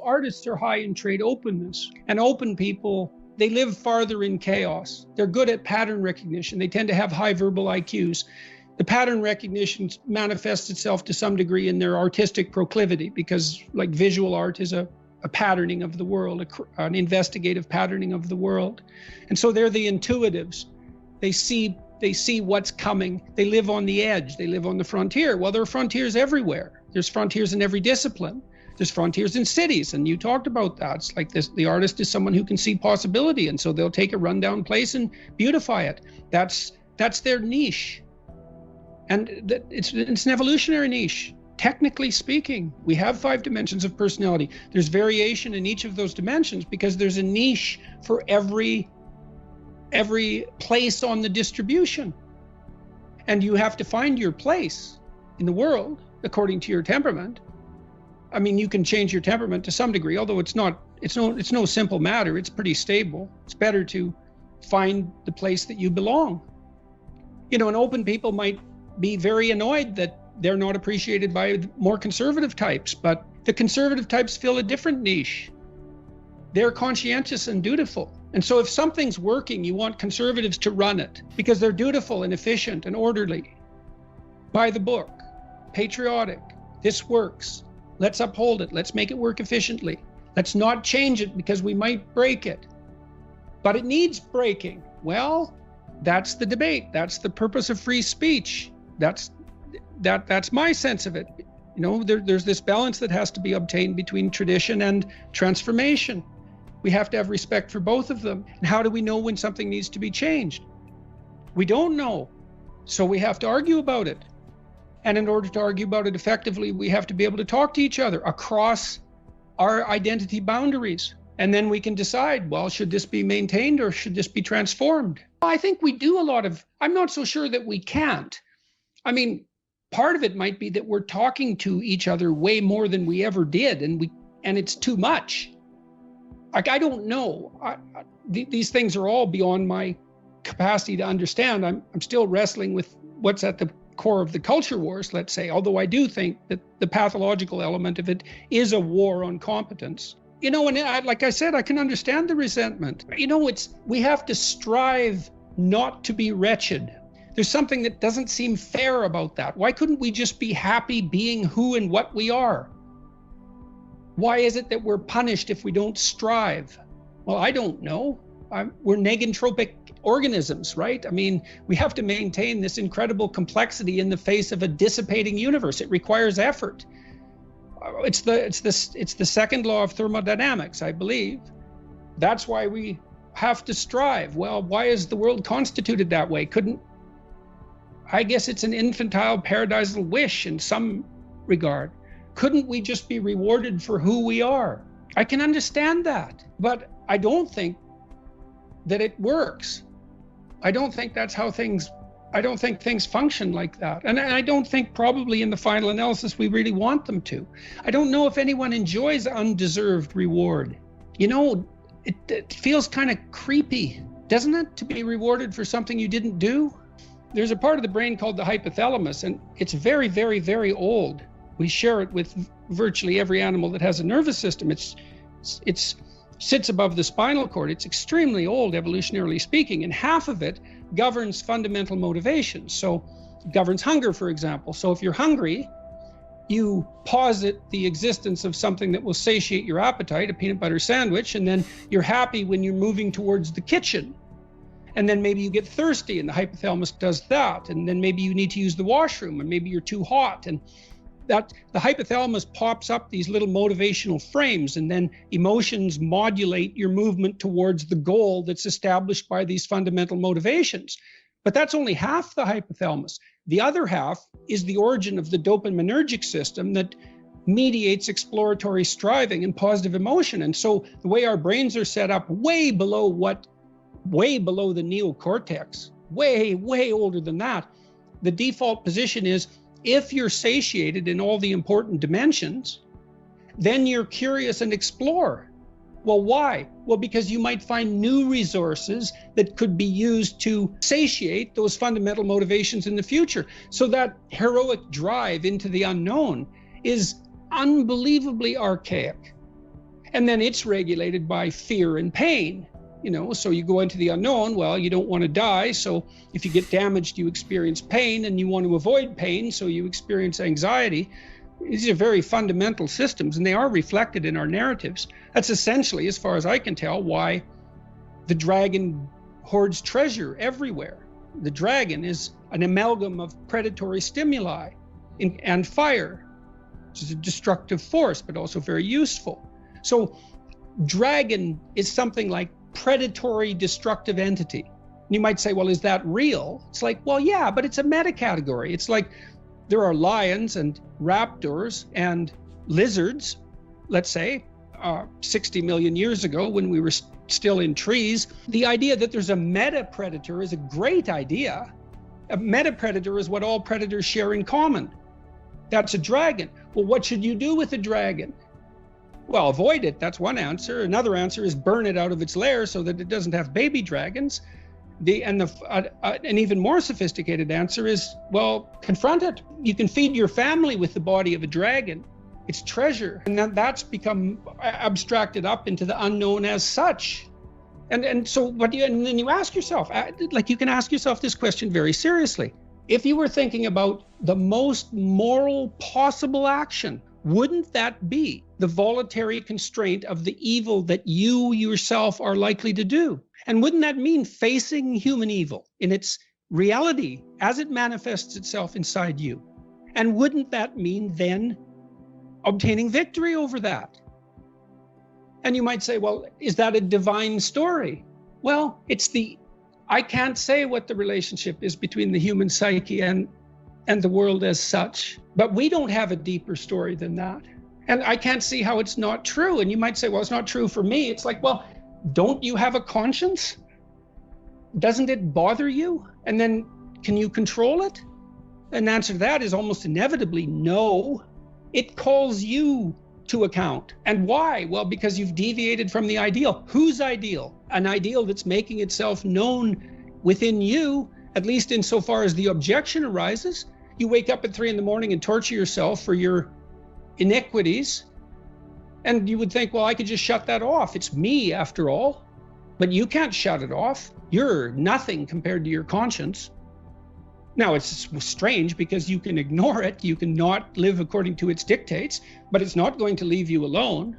Artists are high in trait openness, and open people, they live farther in chaos. They're good at pattern recognition. They tend to have high verbal IQs. The pattern recognition manifests itself to some degree in their artistic proclivity, because like visual art is a patterning of the world, an investigative patterning of the world. And so they're the intuitives. They see what's coming. They live on the edge. They live on the frontier. Well, there are frontiers everywhere. There's frontiers in every discipline. There's frontiers in cities, and you talked about that. It's like this: the artist is someone who can see possibility, and so they'll take a rundown place and beautify it. That's their niche, and it's an evolutionary niche. Technically speaking, we have 5 dimensions of personality. There's variation in each of those dimensions because there's a niche for every place on the distribution, and you have to find your place in the world according to your temperament. I mean, you can change your temperament to some degree, although it's no simple matter. It's pretty stable. It's better to find the place that you belong. And open people might be very annoyed that they're not appreciated by more conservative types, but the conservative types fill a different niche. They're conscientious and dutiful. And so if something's working, you want conservatives to run it because they're dutiful and efficient and orderly. By the book, patriotic, this works. Let's uphold it. Let's make it work efficiently. Let's not change it because we might break it. But it needs breaking. Well, that's the debate. That's the purpose of free speech. That's my sense of it. There's this balance that has to be obtained between tradition and transformation. We have to have respect for both of them. And how do we know when something needs to be changed? We don't know. So we have to argue about it. And in order to argue about it effectively, we have to be able to talk to each other across our identity boundaries. And then we can decide, well, should this be maintained or should this be transformed? I think we do I'm not so sure that we can't. I mean, part of it might be that we're talking to each other way more than we ever did, and it's too much. Like, I don't know. These things are all beyond my capacity to understand. I'm still wrestling with what's at the core of the culture wars, let's say, although I do think that the pathological element of it is a war on competence. And like I said, I can understand the resentment. We have to strive not to be wretched. There's something that doesn't seem fair about that. Why couldn't we just be happy being who and what we are? Why is it that we're punished if we don't strive? Well, I don't know. We're negentropic organisms, right? I mean, we have to maintain this incredible complexity in the face of a dissipating universe. It requires effort. It's the second law of thermodynamics, I believe. That's why we have to strive. Well, why is the world constituted that way? I guess it's an infantile paradisal wish in some regard. Couldn't we just be rewarded for who we are? I can understand that, but I don't think that it works. I don't think things function like that. And I don't think probably in the final analysis we really want them to. I don't know if anyone enjoys undeserved reward. It feels kind of creepy, doesn't it, to be rewarded for something you didn't do? There's a part of the brain called the hypothalamus, and it's very, very, very old. We share it with virtually every animal that has a nervous system. It sits above the spinal cord. It's extremely old, evolutionarily speaking, and half of it governs fundamental motivations. So it governs hunger, for example. So if you're hungry, you posit the existence of something that will satiate your appetite, a peanut butter sandwich, and then you're happy when you're moving towards the kitchen. And then maybe you get thirsty and the hypothalamus does that. And then maybe you need to use the washroom, and maybe you're too hot. And that the hypothalamus pops up these little motivational frames, and then emotions modulate your movement towards the goal that's established by these fundamental motivations. But that's only half the hypothalamus. The other half is the origin of the dopaminergic system that mediates exploratory striving and positive emotion. And so the way our brains are set up, way below the neocortex, way older than that, the default position is, if you're satiated in all the important dimensions, then you're curious and explore. Well, why? Well, because you might find new resources that could be used to satiate those fundamental motivations in the future. So that heroic drive into the unknown is unbelievably archaic. And then it's regulated by fear and pain. So you go into the unknown. Well, you don't want to die. So if you get damaged, you experience pain, and you want to avoid pain. So you experience anxiety. These are very fundamental systems, and they are reflected in our narratives. That's essentially, as far as I can tell, why the dragon hoards treasure everywhere. The dragon is an amalgam of predatory stimuli and fire, which is a destructive force, but also very useful. So dragon is something like predatory destructive entity. And you might say, well, is that real? It's like, well, yeah, but it's a meta category. It's like there are lions and raptors and lizards, let's say, 60 million years ago when we were still in trees. The idea that there's a meta predator is a great idea. A meta predator is what all predators share in common. That's a dragon. Well, what should you do with a dragon? Well, avoid it. That's one answer. Another answer is burn it out of its lair so that it doesn't have baby dragons. An even more sophisticated answer is, well, confront it. You can feed your family with the body of a dragon. It's treasure. And that's become abstracted up into the unknown as such. And then you ask yourself, you can ask yourself this question very seriously. If you were thinking about the most moral possible action, wouldn't that be the voluntary constraint of the evil that you yourself are likely to do? And wouldn't that mean facing human evil in its reality as it manifests itself inside you? And wouldn't that mean then obtaining victory over that? And you might say, well, is that a divine story? Well, I can't say what the relationship is between the human psyche and the world as such, but we don't have a deeper story than that. And I can't see how it's not true. And you might say, well, it's not true for me. It's like, well, don't you have a conscience? Doesn't it bother you? And then can you control it? And the answer to that is almost inevitably no. It calls you to account. And why? Well, because you've deviated from the ideal. Whose ideal? An ideal that's making itself known within you, at least insofar as the objection arises. You wake up at 3 a.m. and torture yourself for your iniquities. And you would think, well, I could just shut that off. It's me after all. But you can't shut it off. You're nothing compared to your conscience. Now, it's strange because you can ignore it. You can not live according to its dictates, but it's not going to leave you alone.